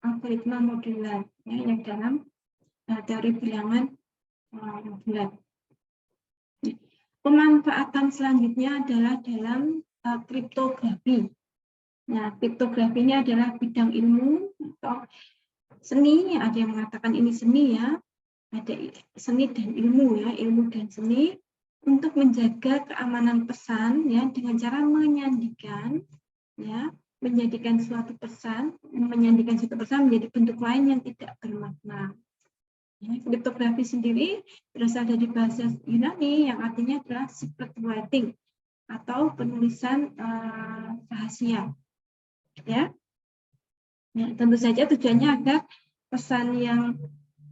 algoritma modular ya, yang dalam teori bilangan modular. Pemanfaatan selanjutnya adalah dalam kriptografi. Nah, kriptografi ini adalah bidang ilmu atau seni, ada yang mengatakan ini seni ya, ada seni dan ilmu ya, ilmu dan seni untuk menjaga keamanan pesan ya dengan cara menyandikan ya, menjadikan suatu pesan menjadi bentuk lain yang tidak bermakna. Ya, kriptografi sendiri berasal dari bahasa Yunani yang artinya adalah secret writing atau penulisan rahasia. Ya. Ya, tentu saja tujuannya agar pesan yang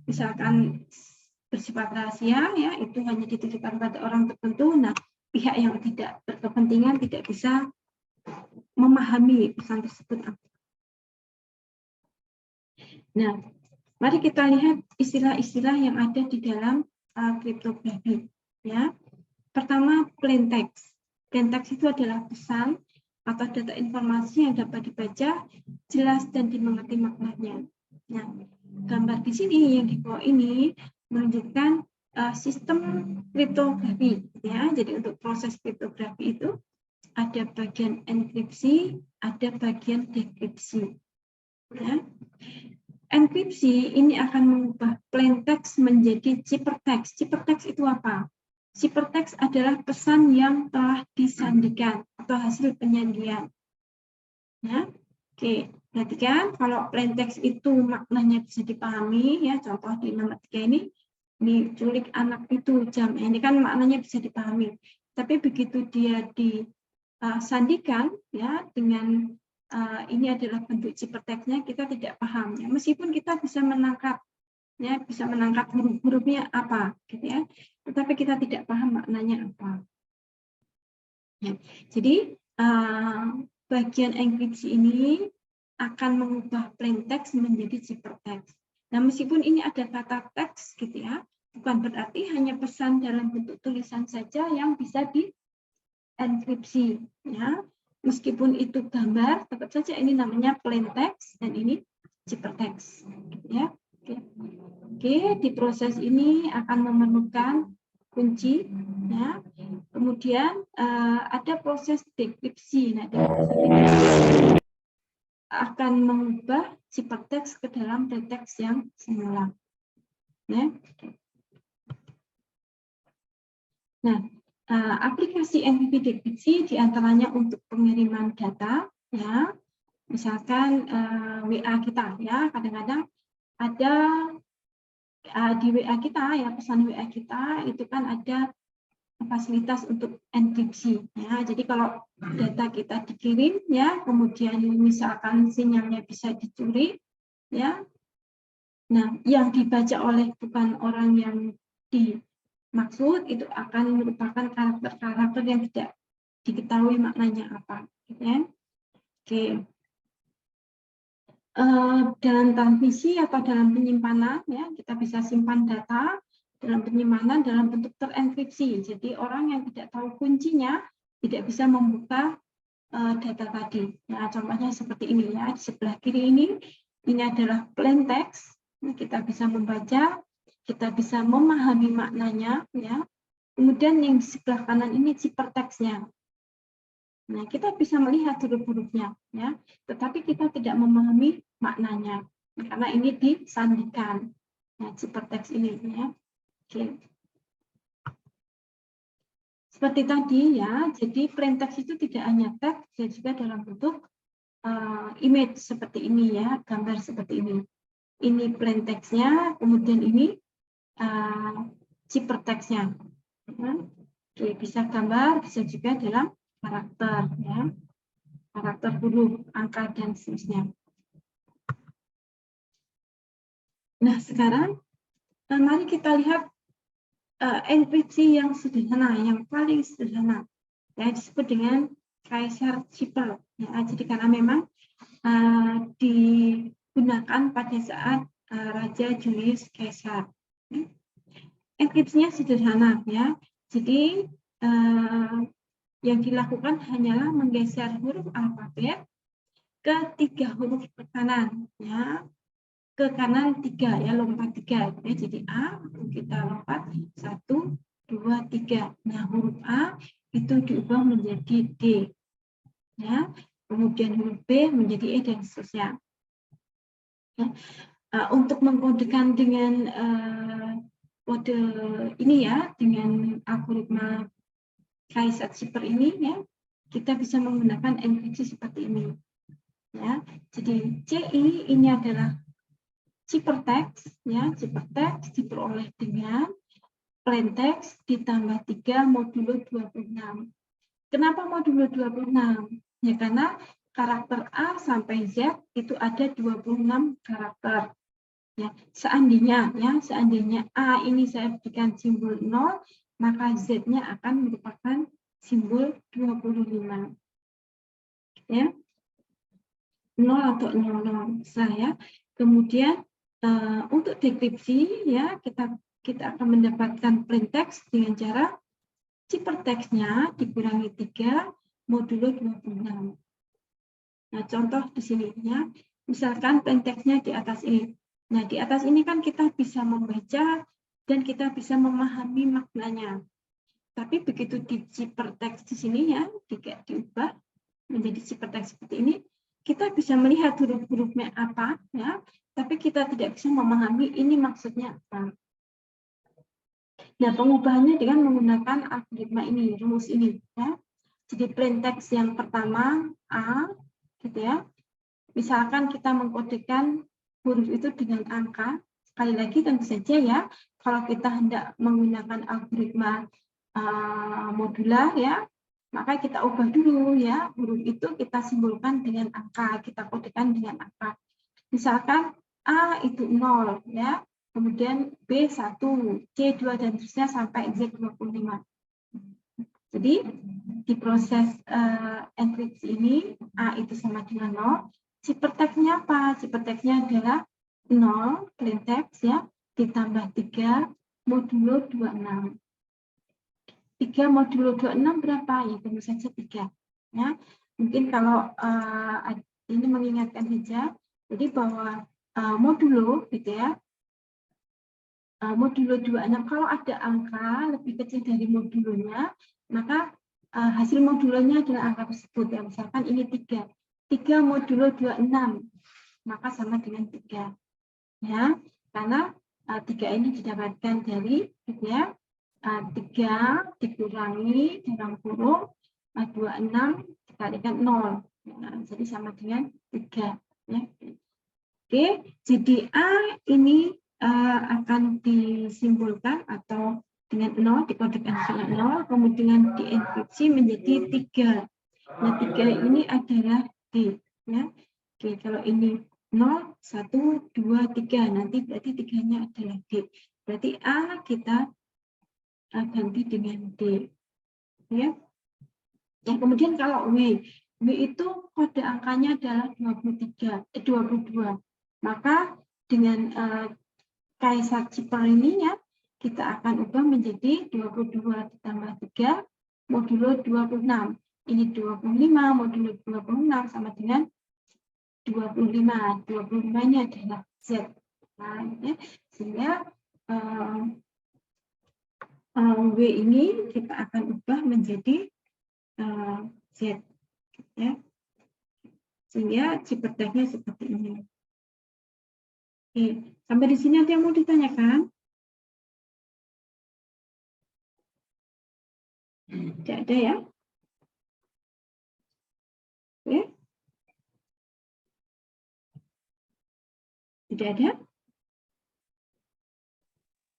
misalkan bersifat rahasia ya itu hanya ditujukan pada orang tertentu. Nah, pihak yang tidak berkepentingan tidak bisa memahami pesan tersebut. Nah, mari kita lihat istilah-istilah yang ada di dalam kriptografi. Ya, pertama plain text. Plain text itu adalah pesan atau data informasi yang dapat dibaca, jelas dan dimengerti maknanya. Nah, gambar di sini yang di bawah ini menunjukkan sistem kriptografi. Ya, jadi untuk proses kriptografi itu ada bagian enkripsi, ada bagian dekripsi. Ya. Enkripsi ini akan mengubah plain text menjadi ciphertext. Ciphertext itu apa? Ciphertext adalah pesan yang telah disandikan atau hasil penyandian. Ya, oke. Perhatikan kalau plain text itu maknanya bisa dipahami ya. Contoh di nomor 3 ini diculik anak itu jam. Ini kan maknanya bisa dipahami. Tapi begitu dia disandikan ya dengan ini adalah bentuk ciphertextnya, kita tidak paham ya. Meskipun kita bisa menangkap ya, bisa menangkap huruf-hurufnya apa gitu ya, tetapi kita tidak paham maknanya apa ya. Jadi bagian enkripsi ini akan mengubah plain text menjadi ciphertext. Nah, meskipun ini ada kata teks gitu ya, bukan berarti hanya pesan dalam bentuk tulisan saja yang bisa dienkripsi ya. Meskipun itu gambar, tetap saja ini namanya plain text dan ini ciphertext gitu ya. Oke, di proses ini akan memerlukan kunci, ya. Kemudian ada proses dekripsi. Nah, dekripsi akan mengubah ciphertext ke dalam plain text yang semula. Ya. Nah, aplikasi enkripsi dekripsi diantaranya untuk pengiriman data, ya. Misalkan WA kita, ya. Kadang-kadang ada di WA kita ya, pesan WA kita itu kan ada fasilitas untuk enkripsi ya. Jadi kalau data kita dikirim ya, kemudian misalkan sinyalnya bisa dicuri ya. Nah, yang dibaca oleh bukan orang yang dimaksud itu akan merupakan karakter-karakter yang tidak diketahui maknanya apa gitu ya. Oke. Dalam transmisi atau dalam penyimpanan ya, kita bisa simpan data dalam penyimpanan dalam bentuk terenkripsi. Jadi orang yang tidak tahu kuncinya tidak bisa membuka data tadi. Nah, contohnya seperti ini ya. Di sebelah kiri ini adalah plain text. Nah, kita bisa membaca, kita bisa memahami maknanya ya. Kemudian yang di sebelah kanan ini ciphertextnya. Nah, kita bisa melihat huruf-hurufnya, ya, tetapi kita tidak memahami maknanya, karena ini disandikan. Nah, ciphertext ini, ya. Oke. Seperti tadi, ya, jadi plain text itu tidak hanya teks, dan juga dalam bentuk image seperti ini, ya, gambar seperti ini. Ini plain text-nya, kemudian ini ciphertext-nya. Ya. Oke, bisa gambar, bisa juga dalam karakter, ya. Karakter huruf, angka, dan seterusnya. Nah, sekarang mari kita lihat enkripsi yang sederhana, yang paling sederhana, ya, disebut dengan Caesar cipher. Ya, jadi karena memang digunakan pada saat Raja Julius Caesar. Ya. Enkripsinya sederhana, ya. Jadi yang dilakukan hanyalah menggeser huruf alfabet ke 3 huruf kanan, ya. ke kanan 3 ya, lompat 3 ya. Jadi A kita lompat 1, 2, 3. Nah, huruf A itu diubah menjadi D ya. Kemudian huruf B menjadi E dan seterusnya. Ya. Untuk mengkodekan dengan kode ini ya, dengan algoritma Kaiser-Shipper ini ya, kita bisa menggunakan enkripsi seperti ini ya. Jadi CI ini adalah ciphertext ya, ciphertext diperoleh dengan plaintext ditambah 3 modulo 26. Kenapa modulo 26? Ya karena karakter A sampai Z itu ada 26 karakter. Ya, seandainya A ini saya berikan simbol 0, maka Z-nya akan merupakan simbol 25. Ya. 0 atau 00 ya. Kemudian untuk dekripsi ya, kita akan mendapatkan plaintext dengan cara ciphertext-nya dikurangi 3 modulo 26. Nah, contoh di sini ya. Misalkan plaintext-nya di atas ini. Nah, di atas ini kan kita bisa membaca dan kita bisa memahami maknanya. Tapi begitu di ciphertext di sini ya, diubah menjadi ciphertext seperti ini, kita bisa melihat huruf-hurufnya apa ya, tapi kita tidak bisa memahami ini maksudnya apa. Nah, pengubahannya dengan menggunakan algoritma ini, rumus ini ya. Jadi plaintext yang pertama A gitu ya. Misalkan kita mengkodekan huruf itu dengan angka, sekali lagi tentu saja ya, kalau kita hendak menggunakan algoritma modular ya, maka kita ubah dulu ya, huruf itu kita simbolkan dengan angka, kita kodekan dengan angka. Misalkan A itu 0 ya, kemudian B 1, C 2 dan seterusnya sampai Z 25. Jadi di proses enkripsi ini A itu sama dengan 0. Ciphertext-nya apa? Ciphertext-nya adalah 0 plaintext ya, ditambah 3 modulo 26. 3 modulo 26 berapa? Ya tentu saja 3. Ya. Mungkin kalau ini mengingatkan saja, jadi bahwa modulo gitu ya, modulo 26 kalau ada angka lebih kecil dari modulonya, maka hasil modulonya adalah angka tersebut ya. Misalkan ini 3 modulo 26, maka sama dengan 3 ya, karena 3 ini didapatkan dari gitu ya, 3 dikurangi dalam kurung 26 dikalikan 0 ya, jadi sama dengan 3 ya. Oke, jadi A ini akan disimbolkan atau dengan 0, dikodekan dengan 0, kemudian dienkripsi menjadi 3. Nah, 3 ini adalah D. Ya. Oke, kalau ini 0, 1, 2, 3. Nanti berarti 3-nya adalah D. Berarti A kita ganti dengan D. Ya. Nah, kemudian kalau W itu kode angkanya adalah 22. Maka dengan Kaiser-Shipper ini ya, kita akan ubah menjadi 22 ditambah 3 modulo 26. Ini 25 modulo 26 sama dengan 25. 25-nya adalah Z. Nah, ya. Sehingga W ini kita akan ubah menjadi Z. Ya. Sehingga ciphertext-nya seperti ini. Oke, sampai di sini ada yang mau ditanyakan? Tidak ada ya? Oke. Tidak ada?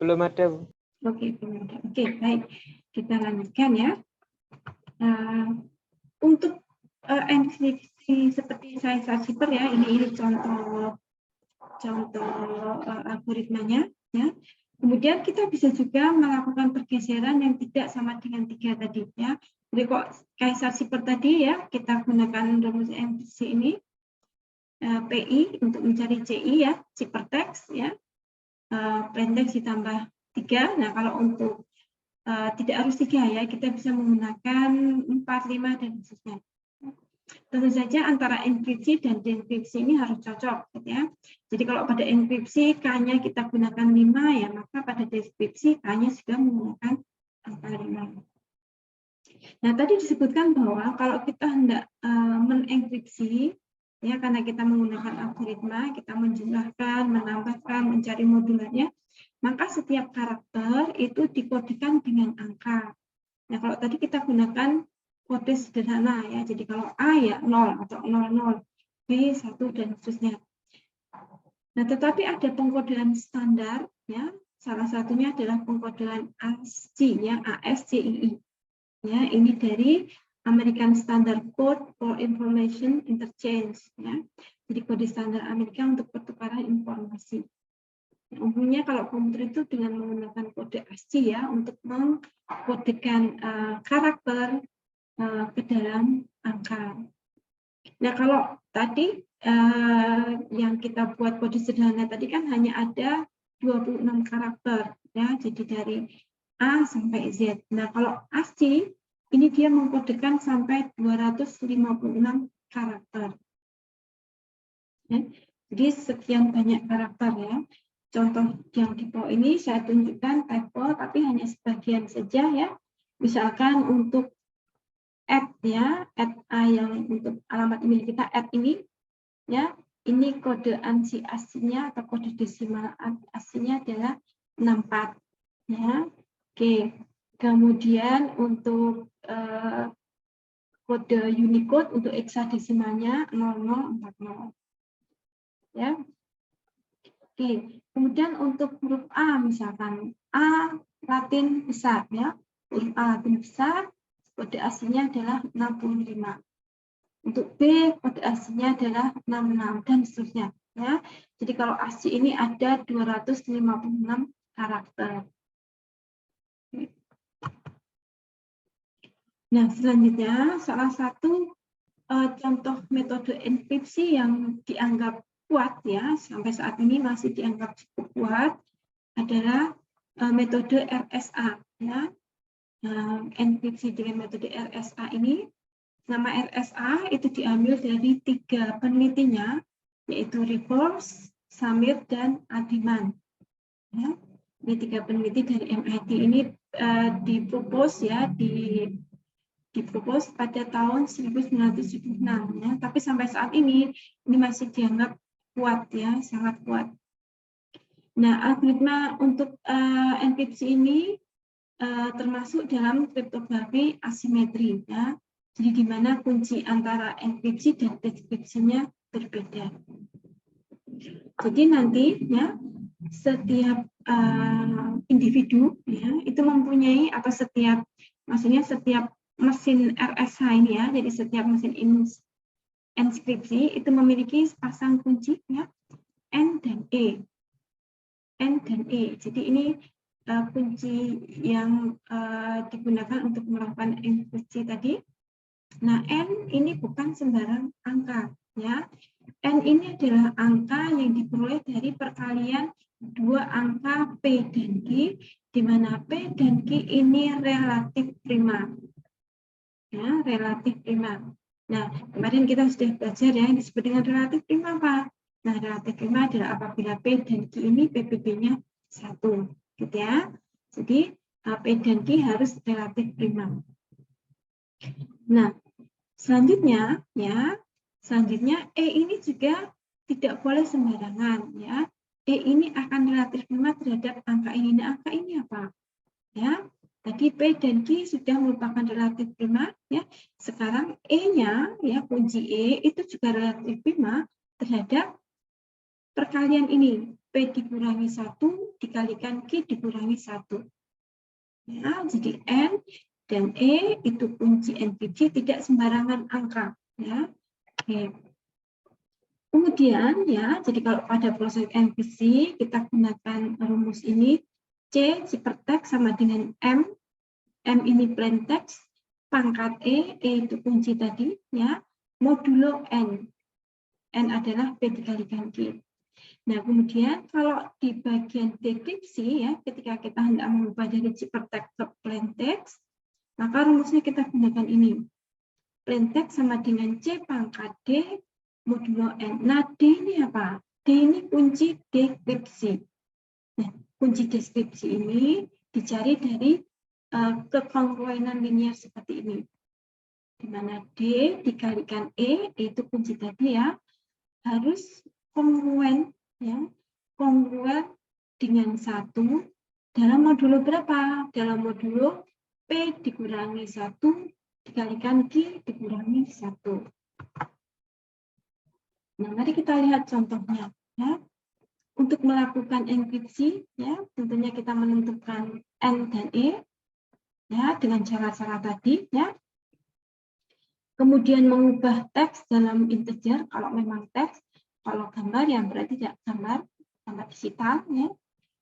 Belum ada, Bu. Oke, belum ada. Oke, baik. Kita lanjutkan ya. Untuk enkripsi seperti Kaiser-Shipper ya, ini contoh algoritmanya ya. Kemudian kita bisa juga melakukan pergeseran yang tidak sama dengan 3 tadi ya. Jadi kok Kaiser-Shipper tadi ya, kita gunakan rumus enkripsi ini PI untuk mencari CI ya, ciphertext ya. Plaintext ditambah 3. Nah, kalau untuk tidak harus 3 ya, kita bisa menggunakan 4, 5 dan seterusnya. Tentu saja antara enkripsi dan dekripsi ini harus cocok, gitu ya. Jadi kalau pada enkripsi K-nya kita gunakan 5, ya maka pada dekripsi K-nya juga menggunakan angka 5. Nah, tadi disebutkan bahwa kalau kita hendak mengenkripsi, ya karena kita menggunakan algoritma, kita menjumlahkan, menambahkan, mencari modularnya, maka setiap karakter itu dikodekan dengan angka. Nah, kalau tadi kita gunakan kode sederhana ya, jadi kalau A ya 0 atau 00, B 1 dan seterusnya. Nah, tetapi ada pengkodean standar ya, salah satunya adalah pengkodean ASCII ya, ASCII. Ya, ini dari American Standard Code for Information Interchange ya. Jadi kode standar Amerika untuk pertukaran informasi. Umumnya kalau komputer itu dengan menggunakan kode ASCII ya untuk mengkodekan karakter ke dalam angka. Nah, kalau tadi yang kita buat kode sederhana tadi kan hanya ada 26 karakter ya, jadi dari A sampai Z. Nah, kalau ASCII ini dia mengkodekan sampai 256 karakter. Ya, jadi sekian banyak karakter ya. Contoh yang di bawah ini saya tunjukkan typo, tapi hanya sebagian saja ya. Misalkan untuk add ya, add A yang untuk alamat email kita add ini ya, ini kode ANSI aslinya atau kode desimal aslinya adalah 64 ya. Oke. Kemudian untuk kode Unicode untuk hexadesimalnya 0040 ya. Oke. Kemudian untuk huruf A misalkan A Latin besar ya. Huruf A Latin besar kode aslinya adalah 65. Untuk B, kode aslinya adalah 66 dan seterusnya. Ya. Jadi kalau ASCII ini ada 256 karakter. Nah, selanjutnya salah satu contoh metode enkripsi yang dianggap kuat ya sampai saat ini masih dianggap cukup kuat adalah metode RSA. Ya. Enkripsi dengan metode RSA ini. Nama RSA itu diambil dari 3 penelitinya, yaitu Rivers, Samir, dan Adiman. Ya, ini 3 peneliti dari MIT ini dipropose ya, dipropose pada tahun 1976. Ya, tapi sampai saat ini masih dianggap kuat ya, sangat kuat. Nah, algoritma untuk enkripsi ini termasuk dalam kriptografi asimetri ya. Jadi di mana kunci antara enkripsi dan dekripsinya berbeda. Jadi nanti ya setiap individu ya itu mempunyai atau setiap maksudnya setiap mesin RSH ini ya, jadi setiap mesin enskripsi itu memiliki sepasang kunci ya N dan E. N dan E. Jadi ini kunci yang digunakan untuk melakukan enkripsi tadi. Nah, N ini bukan sembarang angka, ya. N ini adalah angka yang diperoleh dari perkalian dua angka P dan Q, di mana P dan Q ini relatif prima. Ya, relatif prima. Nah, kemarin kita sudah belajar ya, yang disebut dengan relatif prima apa? Nah, relatif prima adalah apabila P dan Q ini PBB-nya 1, gitu ya. Jadi, P dan Q harus relatif prima. Nah, selanjutnya E ini juga tidak boleh sembarangan ya. E ini akan relatif prima terhadap angka ini. Nah, angka ini apa? Ya, tadi P dan Q sudah merupakan relatif prima ya. Sekarang E-nya ya, kunci E itu juga relatif prima terhadap perkalian ini. P dikurangi 1 dikalikan Q dikurangi 1. Ya, jadi N dan E itu kunci enkripsi, tidak sembarangan angka ya. Oke. Kemudian ya, jadi kalau pada proses enkripsi kita gunakan rumus ini, C ciphertext sama dengan M ini plain text, pangkat E itu kunci tadi ya, modulo N adalah P dikalikan Q. Nah, kemudian kalau di bagian dekripsi ya, ketika kita hendak mengubah dari ciphertext ke plain text, maka rumusnya kita gunakan ini. plain text sama dengan C pangkat D modulo N. Nah, D ini apa? D ini kunci deskripsi. Nah, kunci deskripsi ini dicari dari kekongruenan linier seperti ini. Di mana D dikalikan E, itu kunci tadi ya, harus kongruen, ya, kongruen dengan 1 dalam modulo berapa? Dalam modulo P dikurangi 1 dikalikan Q dikurangi 1. Nah, mari kita lihat contohnya. Ya. Untuk melakukan enkripsi, ya, tentunya kita menentukan N dan E, ya, dengan cara-cara tadi, ya. Kemudian mengubah teks dalam integer, kalau memang teks, kalau gambar yang berarti tidak gambar digital, ya.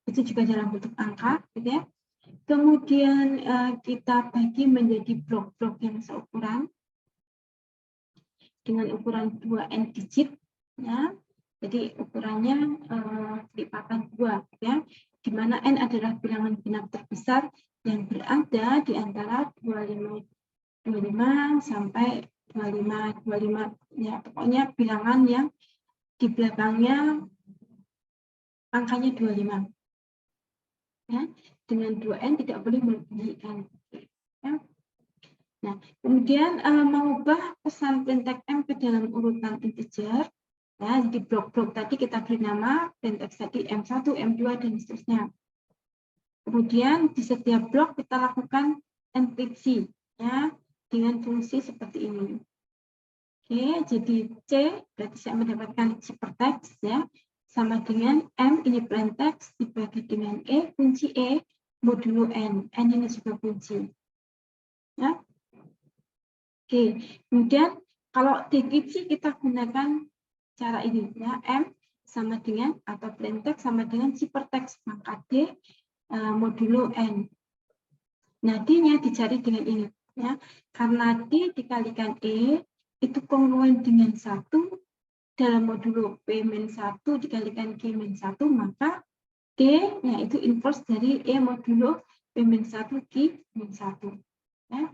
Itu juga dalam bentuk angka, gitu ya. Kemudian kita bagi menjadi blok-blok yang seukuran dengan ukuran 2n digit, ya. Jadi ukurannya lipatan 2, ya. Di mana n adalah bilangan genap terbesar yang berada di antara 25 sampai 25, ya. Pokoknya bilangan yang di belakangnya angkanya 25. Ya. Dengan 2n tidak boleh melebihi n. Ya. Nah, kemudian mengubah pesan plain text M ke dalam urutan integer. Ya, jadi blok-blok tadi kita beri nama plain text tadi M1, M2 dan seterusnya. Kemudian di setiap blok kita lakukan enkripsi, ya, dengan fungsi seperti ini. Oke, jadi C berarti saya mendapatkan ciphertext, ya, sama dengan M ini plain text dibagi dengan E, kunci E modulo N. N ini juga kunci. Ya. Oke, kemudian kalau dekripsi kita gunakan cara ini, ya, M sama dengan atau plain text sama dengan ciphertext pangkat D modulo N. Nah, D-nya dicari dengan ini, ya. Karena D dikalikan E itu kongruen dengan 1 dalam modulo P-1 dikalikan Q-1, maka D-nya itu inverse dari E modulo P-1 Q-1. Ya.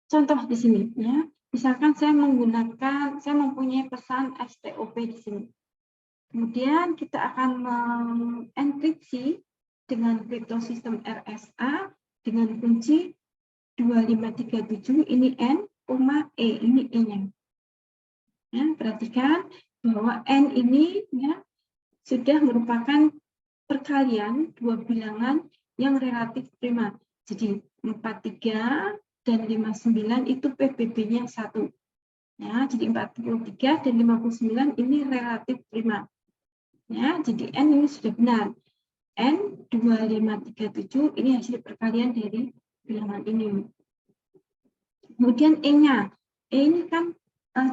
Contoh di sini, ya. Misalkan saya mempunyai pesan STOP di sini. Kemudian kita akan mengenkripsi dengan kriptosistem RSA dengan kunci 2537, ini N, E, ini E-nya. Ya, perhatikan bahwa N ini, ya, sudah merupakan perkalian dua bilangan yang relatif prima. Jadi 43 dan 59 itu PBB-nya 1. Ya, jadi 43 dan 59 ini relatif prima. Ya, jadi N ini sudah benar. N 2537 ini hasil perkalian dari bilangan ini. Kemudian E-nya. E ini kan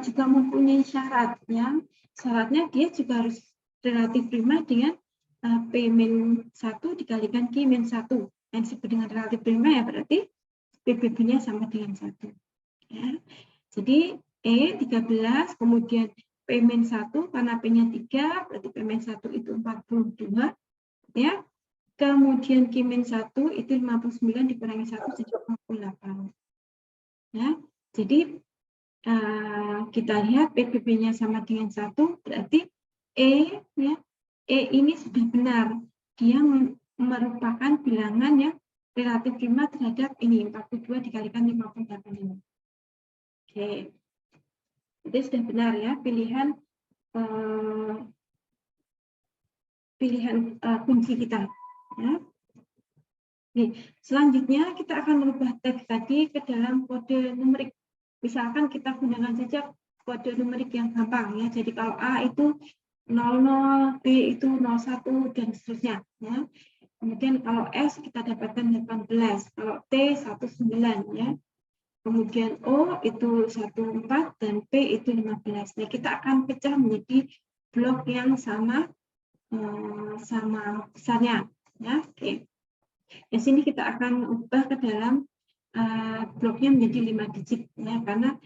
juga mempunyai syarat, ya. Syaratnya dia juga harus relatif prima dengan P-1 dikalikan Q-1. Yang disebut dengan relatif prima ya berarti PBB-nya sama dengan 1. Ya. Jadi E 13, kemudian P-1 karena P-nya 3, berarti P-1 itu 42. Ya. Kemudian Q-1 itu 59 dikurangi 1 jadi 48. Ya. Jadi kita lihat PBB-nya sama dengan 1, berarti E, ya, E ini sudah benar. Dia merupakan bilangan yang relatif prima terhadap ini 42 dikalikan 58 ini. Oke, jadi sudah benar ya pilihan kunci kita. Ya. Nih, selanjutnya kita akan merubah teks tadi ke dalam kode numerik. Misalkan kita gunakan saja kode numerik yang gampang ya. Jadi kalau A itu 00, B itu 01 dan seterusnya. Ya. Kemudian kalau S kita dapatkan 18, kalau T 19 ya. Kemudian O itu 14 dan P itu 15. Nah, kita akan pecah menjadi blok yang sama besarnya ya. Oke. Di sini kita akan ubah ke dalam bloknya menjadi 5 digit ya, karena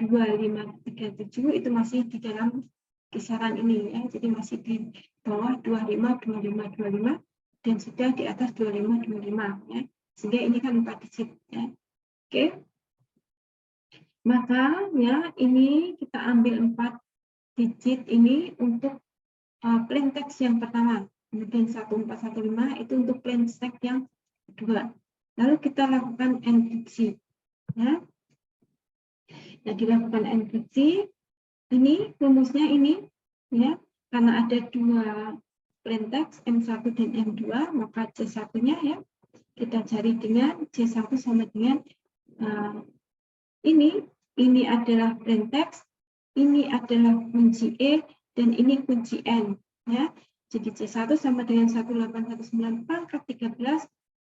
2537 itu masih di dalam kisaran ini ya. Jadi masih di bawah 25 25 25 dan sudah di atas 25 25 ya. Sehingga ini kan 4 digit ya. Oke. Maka ya ini kita ambil 4 digit ini untuk plain text yang pertama. Kemudian 1415 itu untuk plain text yang kedua. Lalu kita lakukan enkripsi. Ya. Nah, dilakukan enkripsi. Ini rumusnya ini ya. Karena ada 2 plain text M1 dan M2, maka C1-nya ya kita cari dengan C1 sama dengan ini adalah plain text, ini adalah kunci E, dan ini kunci N. Ya. Jadi C1 sama dengan 1819 pangkat 13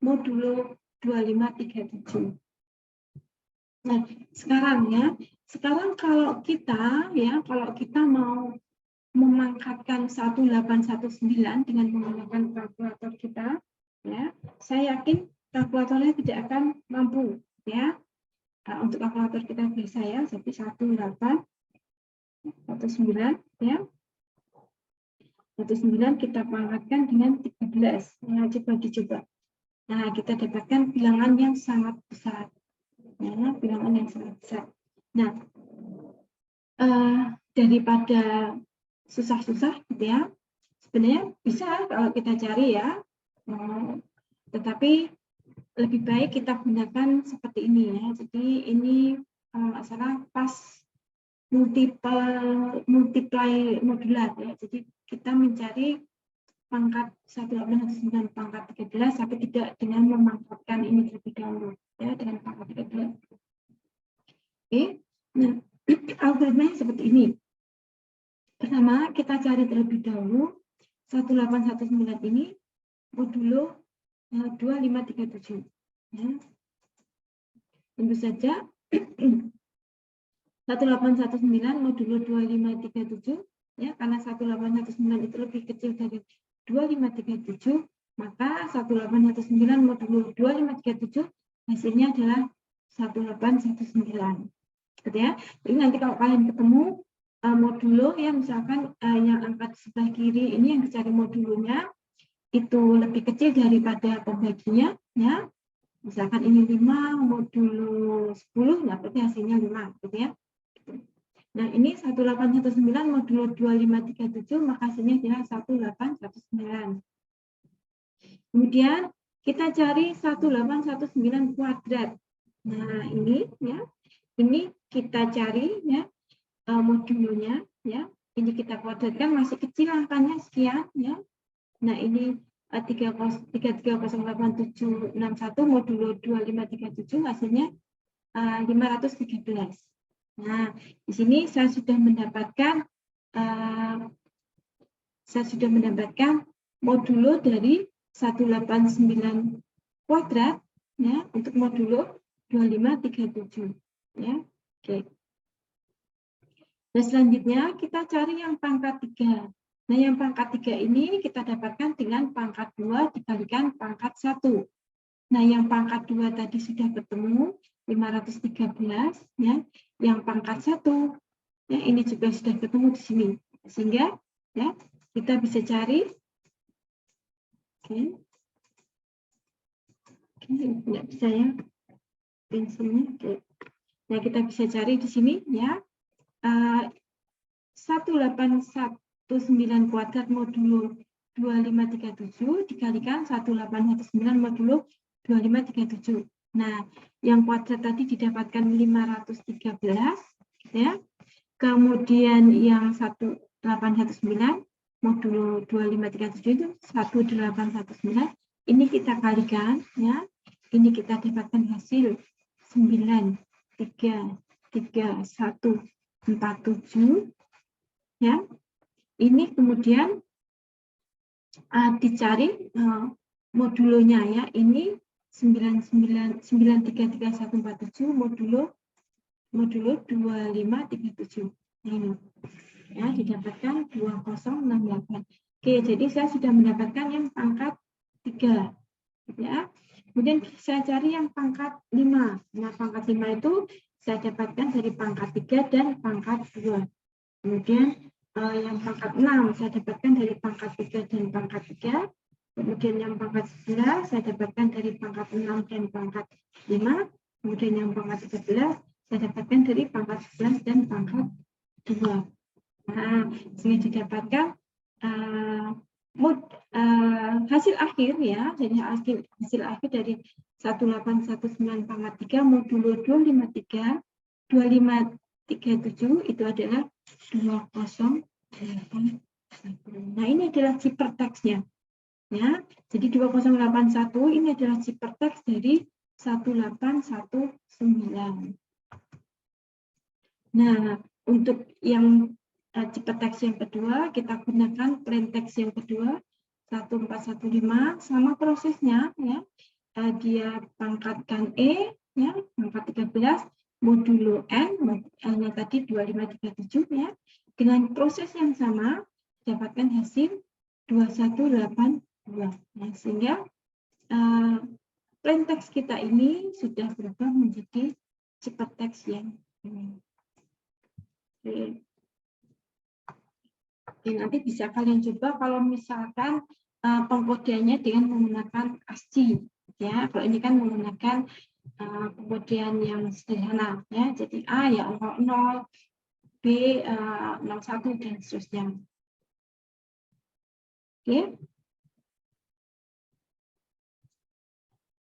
modulo 2537. Nah, sekarang kalau kita mau memangkatkan 1819 dengan menggunakan kalkulator kita, ya, saya yakin kalkulatornya tidak akan mampu, ya. Untuk kalkulator kita biasa ya, jadi 1819 ya. 19 kita pangkatkan dengan 13. Nah, coba dicoba. Nah, kita dapatkan bilangan yang sangat besar. Ya, bilangan yang sangat besar. Nah, daripada susah-susah gitu ya, sebenarnya bisa kalau kita cari ya. Tetapi lebih baik kita gunakan seperti ini ya. Jadi ini kalau nggak salah pas multiply modular ya. Jadi kita mencari pangkat 1819 pangkat 13 tapi tidak dengan memangkatkan ini terlebih dahulu ya, dengan pangkat 13. Oke. Nah, algoritmanya seperti ini. Pertama, kita cari terlebih dahulu 1819 ini modulo 2537 ya. Tentu saja 1819 modulo 2537 ya, karena 1819 itu lebih kecil dari 2537, maka 1819 modulo 2537 hasilnya adalah 1819. Gitu ya. Jadi nanti kalau kalian ketemu modulo ya, misalkan yang angka sebelah kiri ini yang dicari modulonya itu lebih kecil daripada pembaginya ya. Misalkan ini 5 modulo 10, nah berarti hasilnya 5 gitu ya. Nah, ini 1819 modulo 2537, maka hasilnya adalah 1819. Kemudian kita cari 1819 kuadrat. Nah, ini ya. Ini kita cari ya modulonya ya. Ini kita kuadratkan, masih kecil angkanya sekian ya. Nah, ini 3308.761 modulo 2537 hasilnya 513. Nah, di sini saya sudah mendapatkan modulo dari 189 kuadrat ya untuk modulo 2537 ya. Oke. Nah, selanjutnya kita cari yang pangkat 3. Nah, yang pangkat 3 ini kita dapatkan dengan pangkat 2 dikalikan pangkat 1. Nah, yang pangkat 2 tadi sudah bertemu 513 ya. Yang pangkat 1 ya, ini juga sudah ketemu di sini. Sehingga ya kita bisa cari tidak bisa ya pensilnya. Nah, kita bisa cari di sini ya 1819 kuadrat modulo 2537 dikalikan 1819 modulo 2537. Nah, yang kuadrat tadi didapatkan 513 ya. Kemudian yang 1819 modulo 2537 itu 1819. Ini kita kalikan ya. Ini kita dapatkan hasil 9,33147 ya. Ini kemudian dicari modulonya ya. Ini 9,33147 modulo 2537. Ini ya, didapatkan 2068. Oke, jadi saya sudah mendapatkan yang pangkat 3 ya. Kemudian saya cari yang pangkat 5. Nah, pangkat 5 itu saya dapatkan dari pangkat 3 dan pangkat 2. Kemudian yang pangkat 6 saya dapatkan dari pangkat 3 dan pangkat 3. Kemudian yang pangkat 11 saya dapatkan dari pangkat 6 dan pangkat 5. kemudian yang pangkat 13 saya dapatkan dari pangkat 11 dan pangkat 2. Nah, sehingga didapatkan hasil akhir ya, jadi hasil akhir dari 1819 pangkat 3 modulo 253 2537 itu adalah 2081. Nah, ini adalah ciperteksnya. Ya, jadi 2081 ini adalah ciperteks dari 1819. Nah, untuk yang ciperteks yang kedua, kita gunakan plaintext yang kedua, 1415, sama prosesnya, ya. Dia pangkatkan E, ya, pangkat 13, modulo N, N-nya tadi 2537, ya. Dengan proses yang sama, dapatkan hasil 2182. Nah, sehingga plaintext kita ini sudah berubah menjadi cipertext yang ini. Oke, nanti bisa kalian coba kalau misalkan pengkodeannya dengan menggunakan ASCII, ya. Kalau ini kan menggunakan pengkodean yang sederhana, ya. Jadi A ya 00, B 01 dan seterusnya. Oke.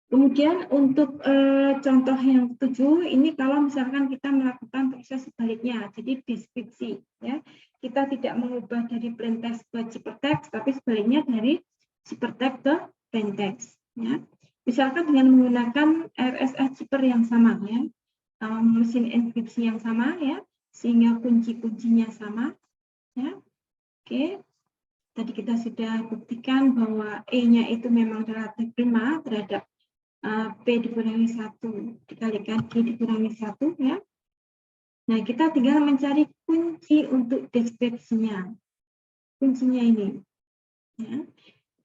Kemudian untuk contoh yang 7 ini kalau misalkan kita melakukan proses sebaliknya, jadi deskripsi, ya. Kita tidak mengubah dari plaintext ke cipertext, tapi sebaliknya dari cipertext ke plaintext, ya. Misalkan dengan menggunakan RSA Ciper yang sama, ya, mesin enkripsi yang sama, ya, sehingga kunci-kuncinya sama, ya. Oke. Tadi kita sudah buktikan bahwa E-nya itu memang relatif prima terhadap P dikurangi 1 dikalikan Q dikurangi 1, ya. Nah, kita tinggal mencari kunci untuk deskripsinya. Kuncinya ini, ya.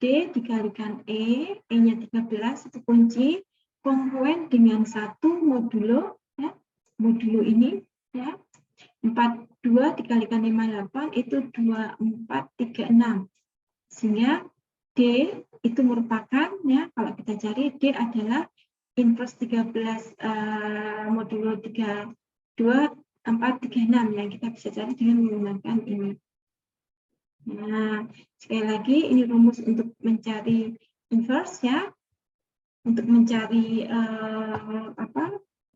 D dikalikan E, E-nya 13 itu kunci, kongruen dengan 1 modulo, ya. Modulo ini, ya. 42 dikalikan 58 itu 2436. Sehingga D itu merupakan, ya, kalau kita cari D adalah inverse 13 modulo 32 436 yang kita bisa cari dengan menggunakan ini. Nah, sekali lagi ini rumus untuk mencari inverse, ya, untuk mencari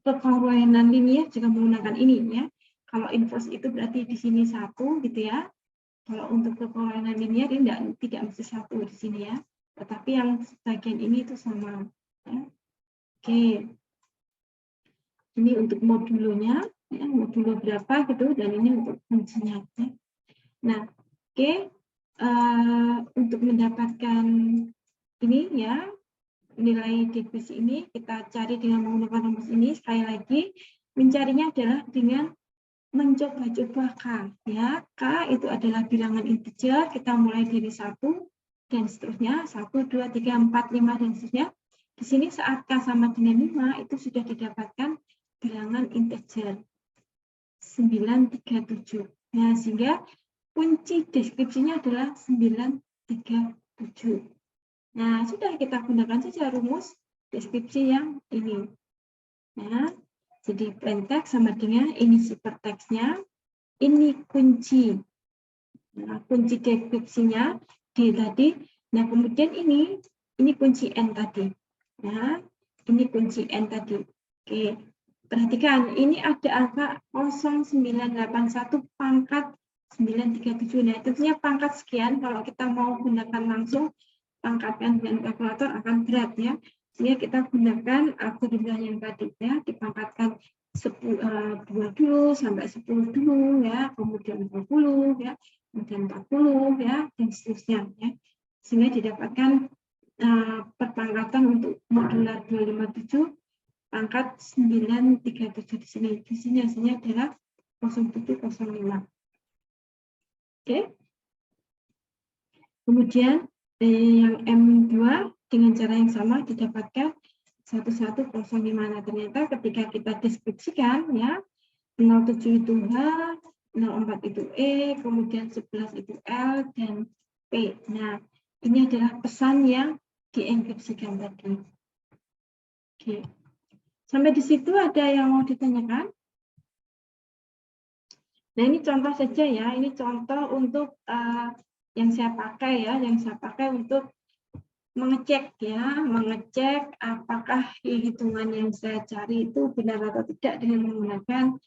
kekongruenan linier juga menggunakan ini, ya. Kalau inverse itu berarti di sini 1 gitu, ya. Kalau untuk kekongruenan linier ini tidak mesti 1 di sini, ya. Tetapi yang bagian ini itu sama, ya. Oke. Ini untuk modulonya, ya, modulo berapa gitu, dan ini untuk kuncinya, ya. Nah, oke. Untuk mendapatkan ini, ya, nilai deskripsi ini kita cari dengan menggunakan rumus ini. Sekali lagi, mencarinya adalah dengan mencoba-coba K, ya. K itu adalah bilangan integer, kita mulai dari 1 dan seterusnya, 1, 2, 3, 4, 5 dan seterusnya. Di sini saat K sama dengan 5 itu sudah didapatkan bilangan integer 937. Nah, sehingga kunci deskripsinya adalah 937. Nah, sudah kita gunakan saja rumus deskripsi yang ini. Nah, jadi plaintext sama dengan ini cipertextnya, ini kunci. Nah, kunci deskripsinya D tadi. Nah, kemudian ini kunci N tadi. Nah, ini kunci N tadi. Oke, perhatikan ini ada angka 0981 pangkat 937. Nah, tentunya pangkat sekian kalau kita mau gunakan langsung pangkatkan dengan kalkulator akan berat, ya. Sehingga kita gunakan algoritma yang tadi, ya, dipangkatkan 2 dulu sampai 10 dulu, ya, kemudian 20, ya, kemudian 40, ya, dan seterusnya, ya. Sehingga didapatkan perpangkatan untuk modular 257 pangkat 937 di sini. Di sini hasilnya adalah 0705. Oke. Kemudian yang M2 dengan cara yang sama didapatkan 1105. Nah, ternyata ketika kita deskripsikan, ya, 07 itu H, 04 itu E, kemudian 11 itu L dan P. Nah, ini adalah pesan yang dienkripsikan tadi. Oke. Sampai di situ ada yang mau ditanyakan? Nah, ini contoh saja ya. Ini contoh untuk yang saya pakai ya, yang saya pakai untuk mengecek ya, mengecek apakah hitungan yang saya cari itu benar atau tidak dengan menggunakan